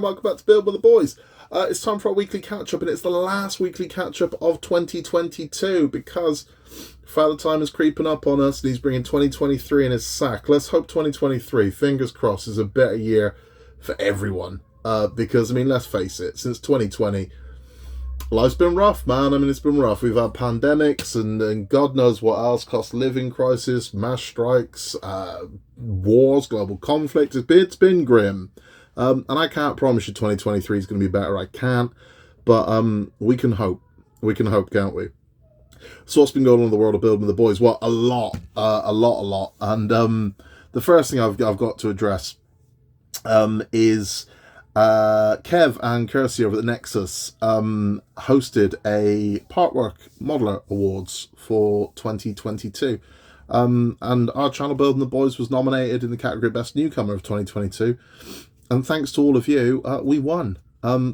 and welcome back to Build with the Boys. It's time for our weekly catch-up, and it's the last weekly catch-up of 2022, because Father Time is creeping up on us, and he's bringing 2023 in his sack. Let's hope 2023, fingers crossed, is a better year for everyone, because, I mean, let's face it, since 2020, life's been rough, man. I mean, it's been rough. We've had pandemics and God knows what else, cost of living crisis, mass strikes, wars, global conflict. It's been grim. And I can't promise you 2023 is going to be better. I can't. But we can hope. We can hope, can't we? So what's been going on in the world of Building with the Boys? Well, a lot. And the first thing I've got to address is Kev and Kirsty over at the Nexus hosted a Partwork Modeler Awards for 2022. And our channel Building the Boys was nominated in the category Best Newcomer of 2022. And thanks to all of you, we won,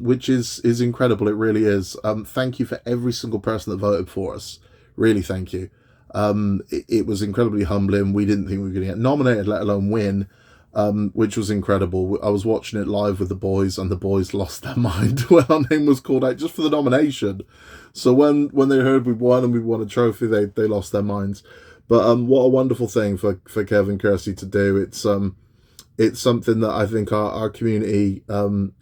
which is incredible. It really is. Thank you for every single person that voted for us. Really, thank you. It was incredibly humbling. We didn't think we were going to get nominated, let alone win, which was incredible. I was watching it live with the boys, and the boys lost their mind when our name was called out just for the nomination. So when they heard we won and we won a trophy, they lost their minds. But what a wonderful thing for Kev and Kirsty to do. It's something that I think our community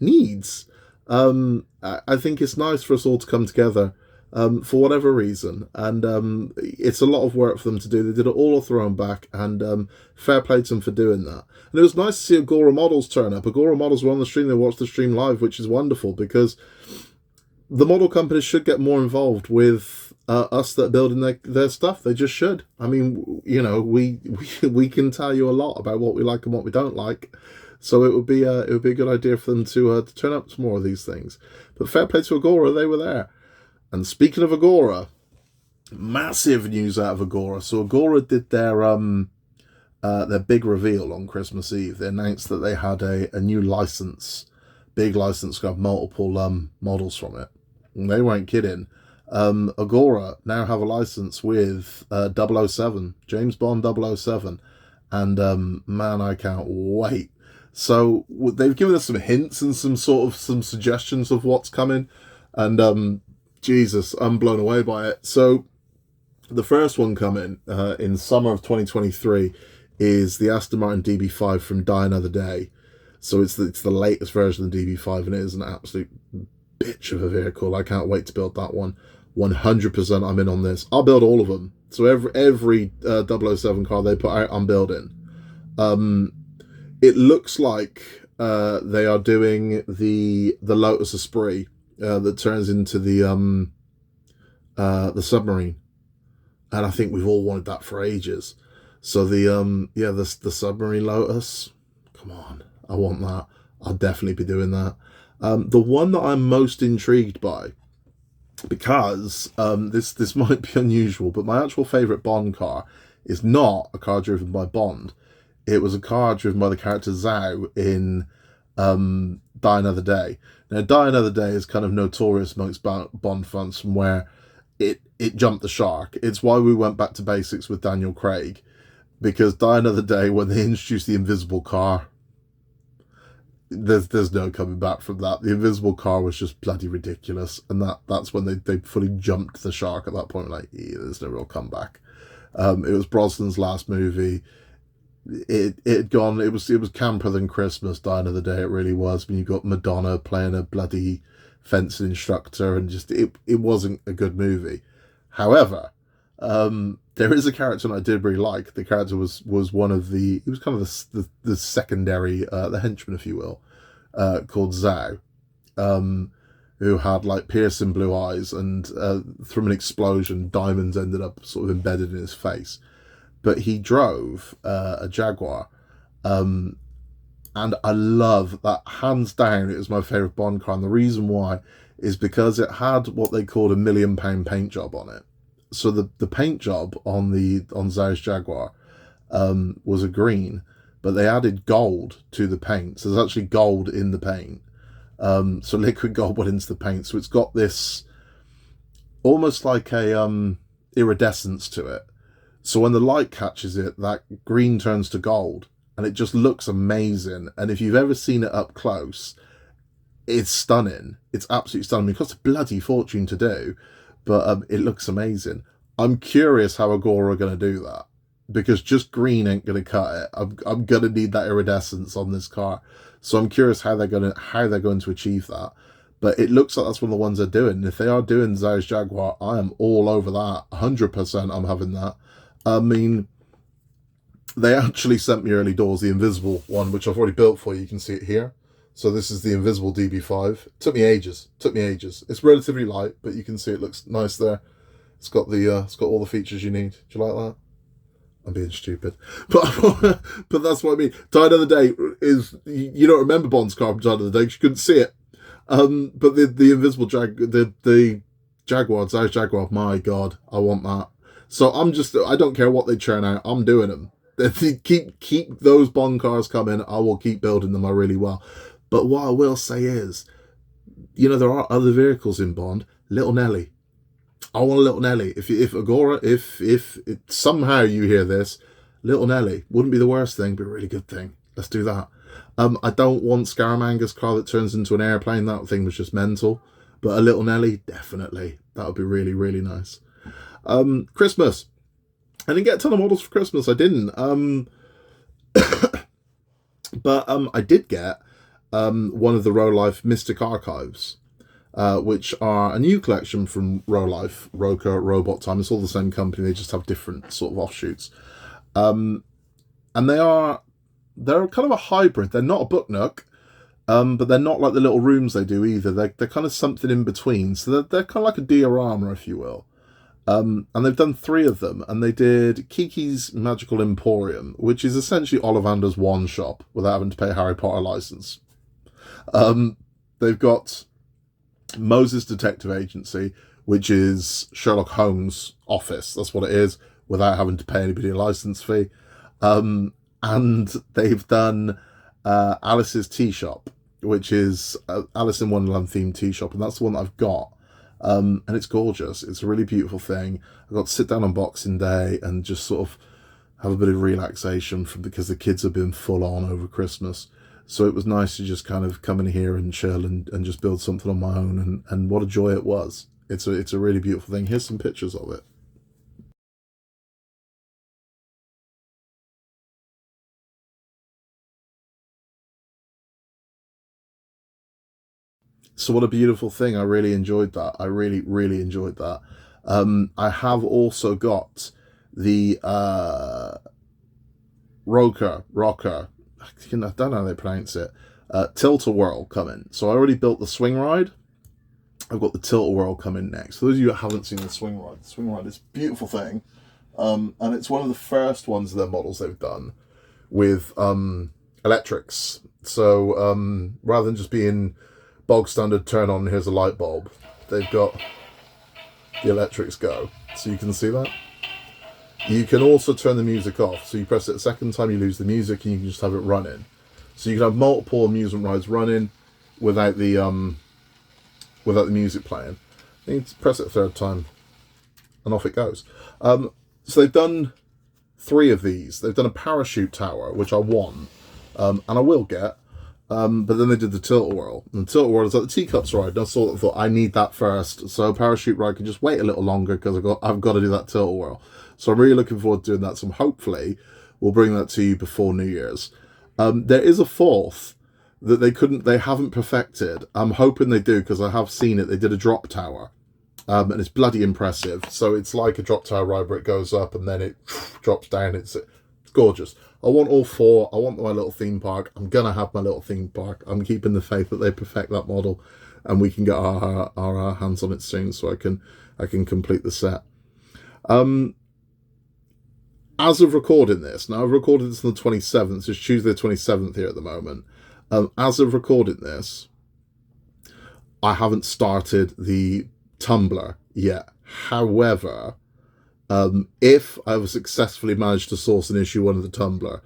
needs. I think it's nice for us all to come together for whatever reason. And it's a lot of work for them to do. They did it all off their own back, and fair play to them for doing that. And it was nice to see Agora Models turn up. Agora Models were on the stream. They watched the stream live, which is wonderful, because the model companies should get more involved with us that are building their stuff. They just should. I mean, you know, we can tell you a lot about what we like and what we don't like, so it would be a good idea for them to turn up to more of these things. But fair play to Agora, they were there. And speaking of Agora, massive news out of Agora. So Agora did their big reveal on Christmas Eve. They announced that they had a new license, big license, got multiple models from it. And they weren't kidding. Agora now have a license with 007, James Bond 007, and man, I can't wait. So they've given us some hints and some suggestions of what's coming, and Jesus, I'm blown away by it. So the first one coming in summer of 2023 is the Aston Martin DB5 from Die Another Day. So it's the latest version of the DB5, and it is an absolute bitch of a vehicle. I can't wait to build that one. 100% I'm in on this. I'll build all of them. So every 007 car they put out, I'm building. It looks like they are doing the Lotus Esprit that turns into the submarine, and I think we've all wanted that for ages. So the submarine Lotus, come on, I want that. I'll definitely be doing that. The one that I'm most intrigued by, because this might be unusual, but my actual favourite Bond car is not a car driven by Bond. It was a car driven by the character Zhao in Die Another Day. Now, Die Another Day is kind of notorious amongst Bond fans from where it jumped the shark. It's why we went back to basics with Daniel Craig, because Die Another Day, when they introduced the invisible car, there's no coming back from that. The invisible car was just bloody ridiculous, and that's when they fully jumped the shark at that point. Like, there's no real comeback. It was Brosnan's last movie. It had gone. It was camper than Christmas. Die Another Day. It really was. I mean, you got Madonna playing a bloody fencing instructor, and just it wasn't a good movie. However, there is a character that I did really like. The character was one of the. It was kind of the secondary, the henchman, if you will, called Zhao, who had like piercing blue eyes, and from an explosion, diamonds ended up sort of embedded in his face. But he drove a Jaguar, and I love that. Hands down, it was my favourite Bond car, and the reason why is because it had what they called a £1 million paint job on it. So the paint job on Zhao's Jaguar was a green, but they added gold to the paint. So there's actually gold in the paint. So liquid gold went into the paint. So it's got this almost like a iridescence to it. So when the light catches it, that green turns to gold, and it just looks amazing. And if you've ever seen it up close, it's stunning. It's absolutely stunning. It costs a bloody fortune to do, but it looks amazing. I'm curious how Agora are going to do that, because just green ain't going to cut it. I'm going to need that iridescence on this car, so I'm curious how they're going to achieve that. But it looks like that's one of the ones they're doing. And if they are doing Zhou's Jaguar, I am all over that. 100% I'm having that. I mean, they actually sent me early doors the invisible one, which I've already built for you. You can see it here. So this is the invisible DB5. It took me ages. It's relatively light, but you can see it looks nice there. It's got all the features you need. Do you like that? I'm being stupid, but but that's what I mean. Die Another Day is, you don't remember Bond's car from Die Another Day because you couldn't see it. But the invisible the Jaguar, Zhou's Jaguar, my God, I want that. So I don't care what they churn out, I'm doing them. Keep those Bond cars coming. I will keep building them. I really will. But what I will say is, there are other vehicles in Bond. Little Nelly. I want a Little Nelly. If Agora, if somehow you hear this, Little Nelly wouldn't be the worst thing, but a really good thing. Let's do that. I don't want Scaramanga's car that turns into an airplane. That thing was just mental. But a Little Nelly, definitely. That would be really, really nice. Christmas. I didn't get a ton of models for Christmas. I didn't. But I did get one of the Rolife Mystic Archives, which are a new collection from Rolife, Rokr, Robot Time. It's all the same company. They just have different sort of offshoots. And they're kind of a hybrid. They're not a book nook, but they're not like the little rooms they do either. They're kind of something in between. So they're kind of like a diorama, if you will. And they've done 3 of them, and they did Kiki's Magical Emporium, which is essentially Ollivander's one shop without having to pay a Harry Potter license. They've got Moses Detective Agency, which is Sherlock Holmes' office. That's what it is, without having to pay anybody a license fee. And they've done Alice's Tea Shop, which is Alice in Wonderland themed tea shop, and that's the one that I've got. And it's gorgeous. It's a really beautiful thing. I got to sit down on Boxing Day and just sort of have a bit of relaxation because the kids have been full on over Christmas. So it was nice to just kind of come in here and chill and just build something on my own. And what a joy it was. It's a really beautiful thing. Here's some pictures of it. So what a beautiful thing. I really enjoyed that. I really, really enjoyed that. I have also got the Rokr, I don't know how they pronounce it, tilt-a-whirl coming. So I already built the swing ride. I've got the tilt-a-whirl coming next. For those of you that haven't seen the swing ride is a beautiful thing. And it's one of the first ones of their models they've done with electrics. So rather than just being bog standard turn on, here's a light bulb, they've got the electrics go. So you can see that. You can also turn the music off. So you press it a second time, you lose the music, and you can just have it running. So you can have multiple amusement rides running without the music playing. You need to press it a third time, and off it goes. So they've done 3 of these. They've done a parachute tower, which I want, and I will get. But then they did the tilt-a-whirl. And the tilt-a-whirl is like the teacups ride. And I thought I need that first. So parachute ride can just wait a little longer because I've got to do that tilt-a-whirl. So I'm really looking forward to doing that. So hopefully we'll bring that to you before New Year's. There is a 4th that they haven't perfected. I'm hoping they do because I have seen it. They did a drop tower. And it's bloody impressive. So it's like a drop tower ride where it goes up and then it drops down. It's gorgeous. I want all 4. I want my little theme park. I'm gonna have my little theme park. I'm keeping the faith that they perfect that model, and we can get our hands on it soon, so I can complete the set. As of recording this, now I've recorded this on the 27th. So it's Tuesday the 27th here at the moment. As of recording this, I haven't started the tumbler yet. However, if I've successfully managed to source and issue one of the tumbler,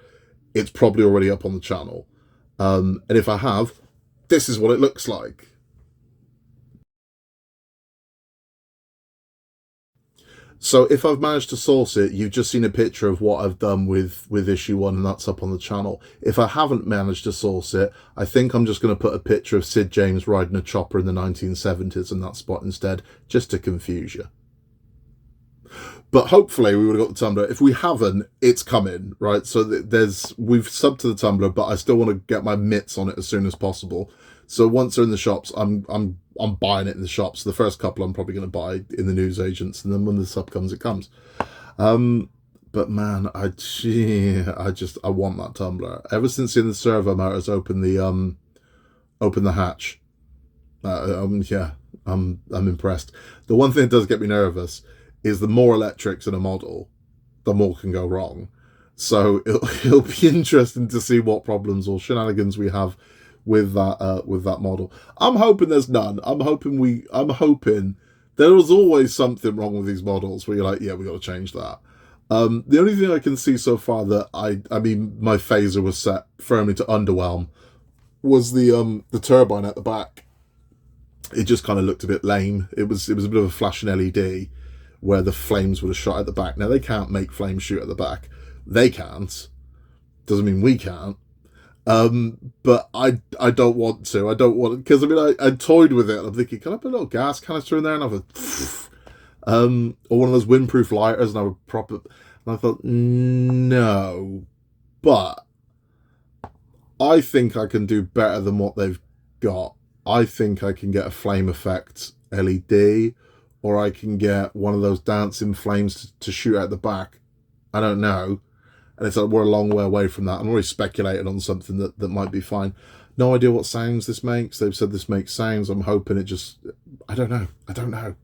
it's probably already up on the channel. And if I have, this is what it looks like. So if I've managed to source it, you've just seen a picture of what I've done with issue 1, and that's up on the channel. If I haven't managed to source it, I think I'm just going to put a picture of Sid James riding a chopper in the 1970s in that spot instead, just to confuse you. But hopefully we would have got the tumbler. If we haven't, it's coming, right? So we've subbed to the tumbler, but I still want to get my mitts on it as soon as possible. So once they're in the shops, I'm buying it in the shops. The first couple I'm probably going to buy in the newsagents, and then when the sub comes, it comes. But man, I want that tumbler. Ever since in the servo motors open the hatch, yeah, I'm impressed. The one thing that does get me nervous is the more electrics in a model, the more can go wrong. So it'll be interesting to see what problems or shenanigans we have with that model. I'm hoping there's none. I'm hoping there was always something wrong with these models where you're like, yeah, we got to change that. The only thing I can see so far that I mean my phaser was set firmly to underwhelm was the turbine at the back. It just kind of looked a bit lame. It was a bit of a flashing LED where the flames would have shot at the back. Now they can't make flames shoot at the back. They can't. Doesn't mean we can't. But I don't want to. I don't want, because I mean I toyed with it. I'm thinking, can I put a little gas canister in there and have a or one of those windproof lighters and have a proper, and I thought no. But I think I can do better than what they've got. I think I can get a flame effect LED, or I can get one of those dancing flames to shoot out the back. I don't know. And it's like we're a long way away from that. I'm already speculating on something that might be fine. No idea what sounds this makes. They've said this makes sounds. I'm hoping it just, I don't know.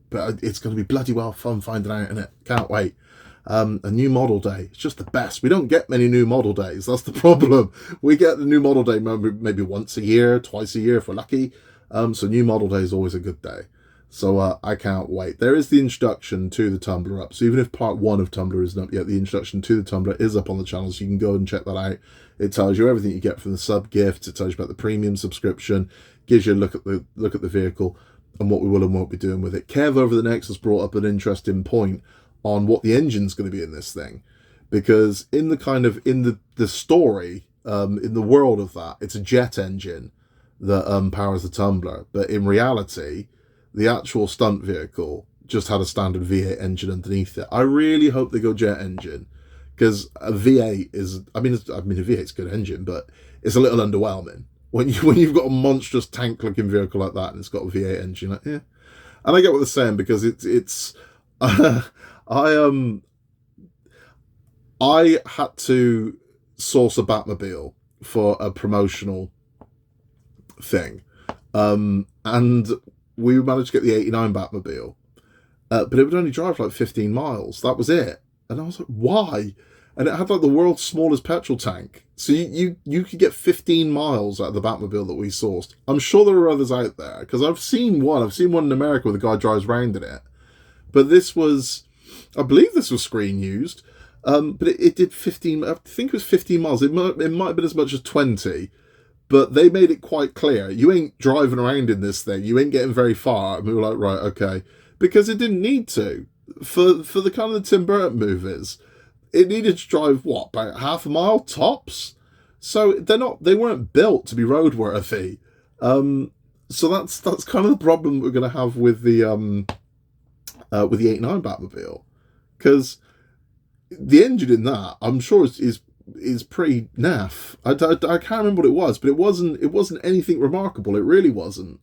But it's going to be bloody well fun finding out, innit? Can't wait. A new model day. It's just the best. We don't get many new model days. That's the problem. We get the new model day maybe once a year, twice a year if we're lucky. So new model day is always a good day. So I can't wait. There is the introduction to the tumbler up. So even if part 1 of tumbler isn't up yet, the introduction to the tumbler is up on the channel. So you can go and check that out. It tells you everything you get from the sub gifts. It tells you about the premium subscription. Gives you a look at the vehicle and what we will and won't be doing with it. Kev over the Nexus brought up an interesting point on what the engine's going to be in this thing, because in the story, in the world of that, it's a jet engine that powers the tumbler. But in reality, the actual stunt vehicle just had a standard V8 engine underneath it. I really hope they go jet engine, because a V8 is, I mean a V8's a good engine, but it's a little underwhelming when you've got a monstrous tank-looking vehicle like that and it's got a V8 engine. Like, yeah, and I get what they're saying, because it's I had to source a Batmobile for a promotional thing, and we managed to get the 89 Batmobile, but it would only drive like 15 miles. That was it. And I was like, why? And it had like the world's smallest petrol tank. So you could get 15 miles out of the Batmobile that we sourced. I'm sure there are others out there, because I've seen one in America where the guy drives round in it. But this was, I believe this was screen used, but it did 15, I think it was 15 miles. It might have been as much as 20. But they made it quite clear, you ain't driving around in this thing, you ain't getting very far. And we were like, right, okay. Because it didn't need to. For the kind of the Tim Burton movies, it needed to drive, what, about half a mile tops? So they weren't built to be roadworthy. So that's kind of the problem we're going to have with the 89 Batmobile. Because the engine in that, I'm sure is pretty naff. I can't remember what it was, but it wasn't anything remarkable. It really wasn't,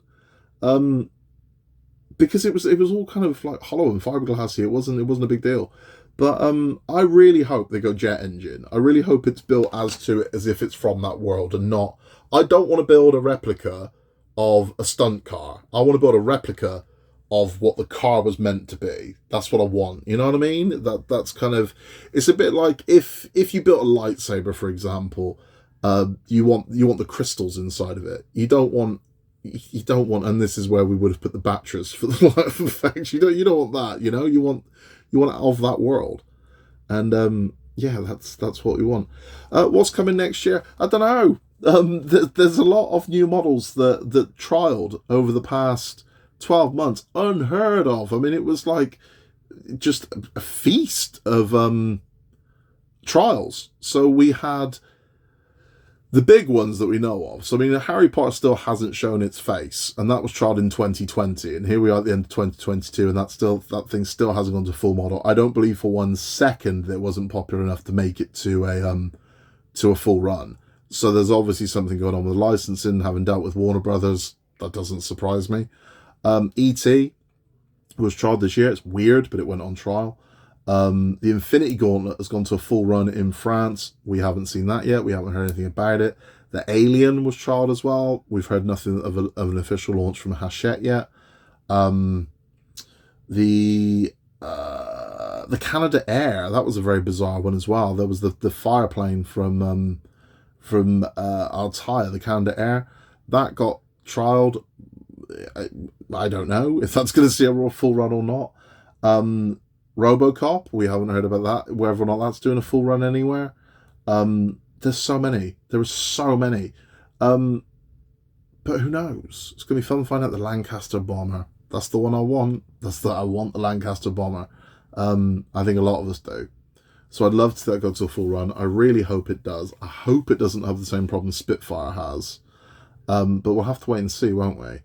because it was all kind of like hollow and fiberglassy. It wasn't a big deal. But I really hope they go jet engine. I really hope it's built as if it's from that world, and not. I don't want to build a replica of a stunt car. I want to build a replica of what the car was meant to be. That's what I want. You know what I mean? That's kind of, it's a bit like if you built a lightsaber, for example, you want the crystals inside of it. You don't want, and this is where we would have put the batteries for the light effect. You don't want that. You know, you want it of that world, and yeah, that's what we want. What's coming next year? I don't know. There's a lot of new models that trialed over the past 12 months, unheard of. I mean, it was like just a feast of trials. So we had the big ones that we know of. So, I mean, Harry Potter still hasn't shown its face, and that was trialed in 2020, and here we are at the end of 2022, and that thing still hasn't gone to full model. I don't believe for 1 second that it wasn't popular enough to make it to a full run. So there's obviously something going on with licensing, having dealt with Warner Brothers. That doesn't surprise me. E.T. was trialed this year. It's weird, but it went on trial. The Infinity Gauntlet has gone to a full run in France. We haven't seen that yet. We haven't heard anything about it. The Alien was trialed as well. We've heard nothing of an official launch from Hachette yet. The Canada Air, that was a very bizarre one as well. There was the fireplane from Altair, the Canada Air, that got trialed. I don't know if that's going to see a full run or not. RoboCop, we haven't heard about that, whether or not that's doing a full run anywhere. There's so many. There are so many. But who knows? It's going to be fun to find out the Lancaster Bomber. That's the one I want. I want the Lancaster Bomber. I think a lot of us do. So I'd love to see that go to a full run. I really hope it does. I hope it doesn't have the same problem Spitfire has. But we'll have to wait and see, won't we?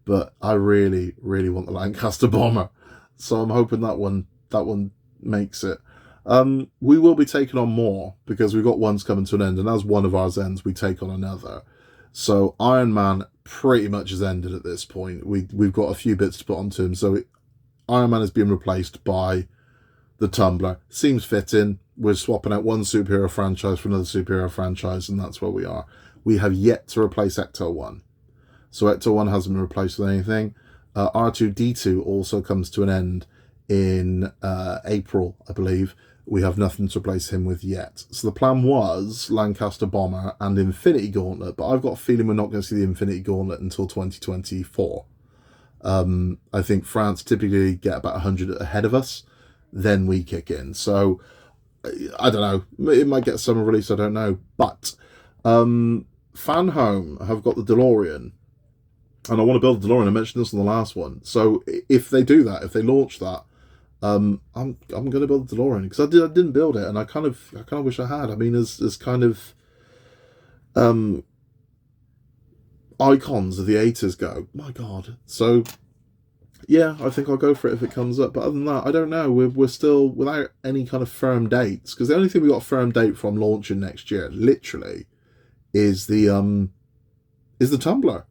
But I really, really want the Lancaster Bomber. So I'm hoping that one makes it. We will be taking on more because we've got ones coming to an end, and as one of ours ends, we take on another. So Iron Man pretty much has ended at this point. We've got a few bits to put onto him. So Iron Man is being replaced by the Tumbler. Seems fitting. We're swapping out one superhero franchise for another superhero franchise, and that's where we are. We have yet to replace Ecto 1. So Ecto 1 hasn't been replaced with anything. R2-D2 also comes to an end in April, I believe. We have nothing to replace him with yet. So the plan was Lancaster Bomber and Infinity Gauntlet, but I've got a feeling we're not going to see the Infinity Gauntlet until 2024. I think France typically get about 100 ahead of us, then we kick in. So I don't know. It might get summer release, I don't know. But Fan Home have got the DeLorean, and I want to build a DeLorean. I mentioned this in the last one. So if they do that, if they launch that, I'm going to build a DeLorean, because I didn't build it, and I kind of wish I had. I mean, as kind of icons of the 80s go, my God. So yeah, I think I'll go for it if it comes up. But other than that, I don't know. We're still without any kind of firm dates, because the only thing we got a firm date from launching next year, literally, is the Tumbler.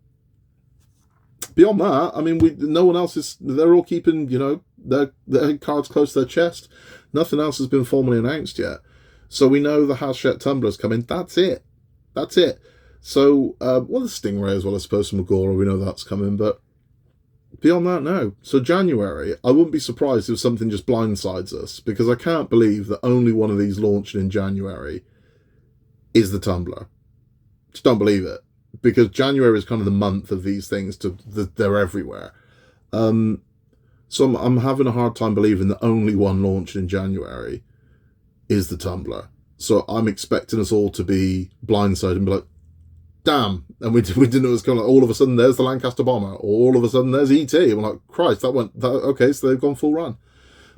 Beyond that, I mean, no one else is. They're all keeping, their cards close to their chest. Nothing else has been formally announced yet. So we know the Hachette Tumbler's coming. That's it. So, the Stingray as well, I suppose, from Agora, we know that's coming, but beyond that, no. So January, I wouldn't be surprised if something just blindsides us, because I can't believe that only one of these launching in January is the Tumbler. Just don't believe it. Because January is kind of the month of these things. They're everywhere. So I'm having a hard time believing that only one launched in January is the Tumbler. So I'm expecting us all to be blindsided and be like, damn. And we didn't know it was coming. Like, all of a sudden there's the Lancaster Bomber. All of a sudden there's E.T. And we're like, Christ, okay, so they've gone full run.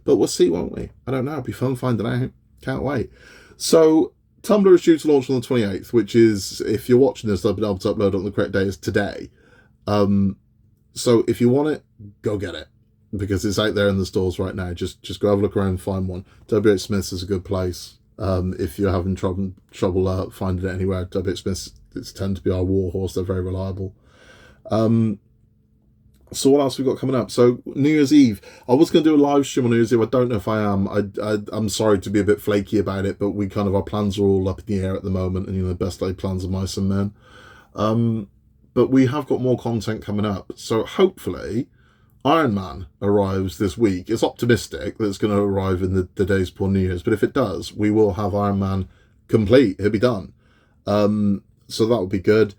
But we'll see, won't we? I don't know. It'll be fun finding out. Can't wait. So Tumbler is due to launch on the 28th, which is, if you're watching this, I've been able to upload on the correct day, is today. So if you want it, go get it, because it's out there in the stores right now. Just go have a look around and find one. WH Smith's is a good place. If you're having trouble finding it anywhere, WH Smith's tend to be our war horse. They're very reliable. So what else we got coming up? So New Year's Eve. I was going to do a live stream on New Year's Eve. I don't know if I am. I'm sorry to be a bit flaky about it, but our plans are all up in the air at the moment, and the best laid plans of mice and men. But we have got more content coming up. So hopefully Iron Man arrives this week. It's optimistic that it's going to arrive in the days before New Year's, but if it does, we will have Iron Man complete. It'll be done. So that would be good.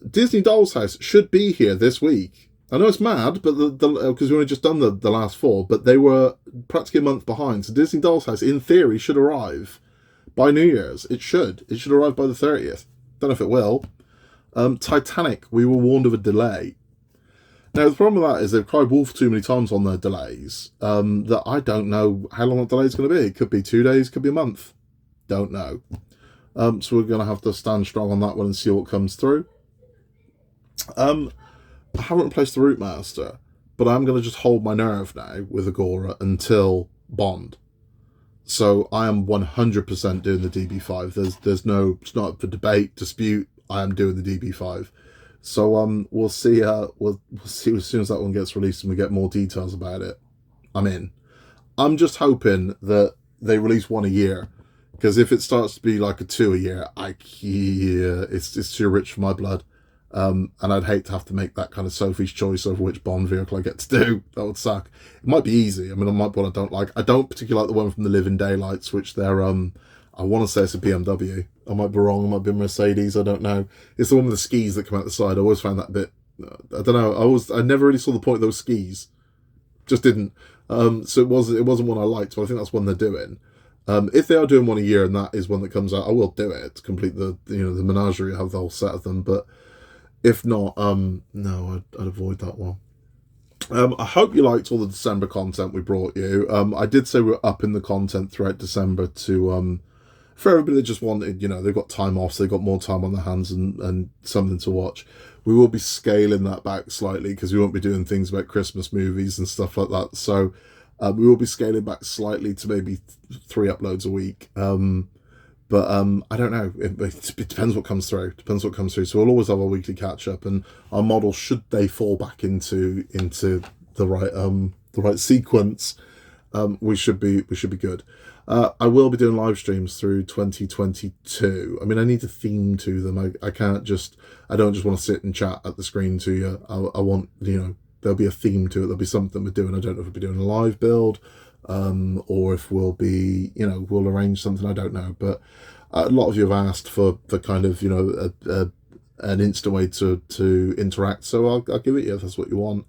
Disney Doll's House should be here this week. I know it's mad, but because we've only just done the last 4, but they were practically a month behind. So Disney Doll's House, in theory, should arrive by New Year's. It should arrive by the 30th. Don't know if it will. Titanic, we were warned of a delay. Now, the problem with that is they've cried wolf too many times on their delays, that I don't know how long that delay is going to be. It could be 2 days, could be a month. Don't know. So we're going to have to stand strong on that one and see what comes through. I haven't replaced the Rootmaster, but I'm going to just hold my nerve now with Agora until Bond. So I am 100% doing the DB5. There's no, it's not up for debate, dispute. I am doing the DB5. So we'll see. We'll see as soon as that one gets released and we get more details about it. I'm in. I'm just hoping that they release one a year, because if it starts to be like a 2 a year, it's too rich for my blood. And I'd hate to have to make that kind of Sophie's choice over which Bond vehicle I get to do. That would suck. It might be easy. I mean, I might be one I don't like. I don't particularly like the one from the Living Daylights, which they're I want to say it's a BMW. I might be wrong. It might be a Mercedes. I don't know. It's the one with the skis that come out the side. I always found that a bit. I don't know. I never really saw the point of those skis. Just didn't. So it wasn't one I liked. But I think that's one they're doing. If they are doing one a year and that is one that comes out, I will do it to complete the the menagerie. I have the whole set of them. But if not, no, I'd avoid that one. I hope you liked all the December content we brought you. I did say we're upping the content throughout December to for everybody that just wanted, they've got time off, so they've got more time on their hands and something to watch. We will be scaling that back slightly because we won't be doing things about Christmas movies and stuff like that. So we will be scaling back slightly to maybe 3 uploads a week. But I don't know. It depends what comes through. So we'll always have our weekly catch up, and our model, should they fall back into the right sequence, we should be good. I will be doing live streams through 2022. I mean, I need a theme to them. I don't just want to sit and chat at the screen to you. I want, there'll be a theme to it. There'll be something we're doing. I don't know if we'll be doing a live build, or if we'll be, we'll arrange something. I don't know. But a lot of you have asked for kind of, an instant way to interact. So I'll give it you if that's what you want.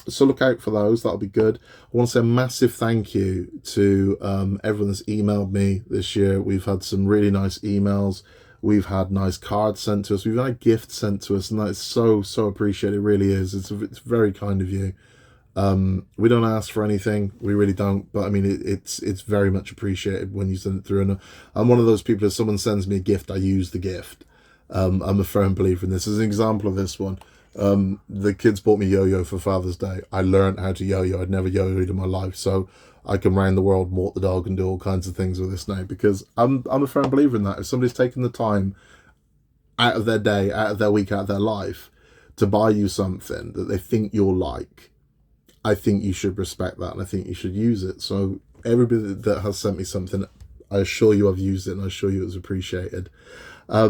So look out for those. That'll be good. I want to say a massive thank you to everyone that's emailed me this year. We've had some really nice emails. We've had nice cards sent to us. We've had gifts sent to us, and that is so appreciated. It really is. It's very kind of you. We don't ask for anything. We really don't. But I mean, it's very much appreciated when you send it through. And I'm one of those people, if someone sends me a gift, I use the gift. I'm a firm believer in this. As an example of this one, the kids bought me yo-yo for Father's Day. I learned how to yo-yo. I'd never yo-yoed in my life, so I can round the world, walk the dog, and do all kinds of things with this now, because I'm a firm believer in that. If somebody's taken the time out of their day, out of their week, out of their life to buy you something that they think you'll like, I think you should respect that, and I think you should use it. So everybody that has sent me something, I assure you I've used it, and I assure you it was appreciated. I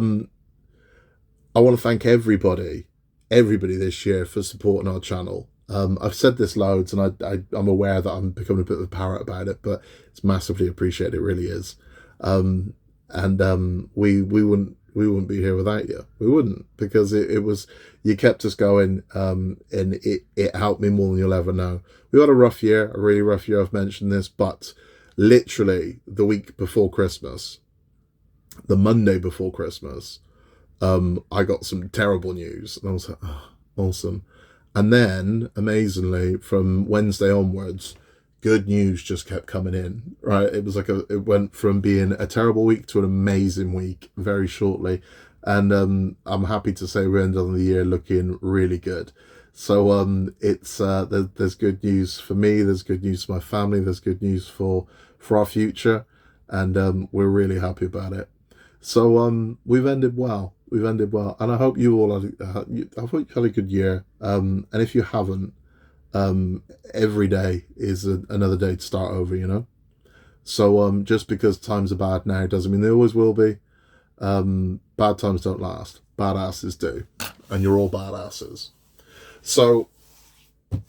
want to thank everybody this year for supporting our channel. I've said this loads, and I'm aware that I'm becoming a bit of a parrot about it, but it's massively appreciated. It really is. We wouldn't be here without you. We wouldn't, because it was, you kept us going, and it helped me more than you'll ever know. We had a rough year, a really rough year. I've mentioned this, but literally the week before Christmas, the Monday before Christmas, I got some terrible news, and I was like, oh, awesome. And then, amazingly, from Wednesday onwards, good news just kept coming in, right? It was like it went from being a terrible week to an amazing week very shortly. And I'm happy to say we ended on the year looking really good. So it's there's good news for me, there's good news for my family, there's good news for our future, and we're really happy about it. So we've ended well. And I hope you all had a good year. And if you haven't, every day is another day to start over, So just because times are bad now doesn't mean they always will be. Bad times don't last. Badasses do. And you're all badasses. So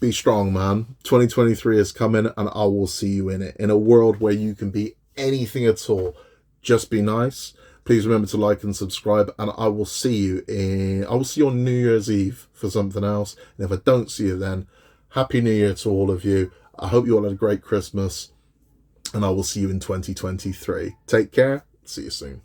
be strong, man. 2023 is coming, and I will see you in it. In a world where you can be anything at all, just be nice. Please remember to like and subscribe, and I will see you on New Year's Eve for something else. And if I don't see you then, Happy New Year to all of you. I hope you all had a great Christmas, and I will see you in 2023. Take care. See you soon.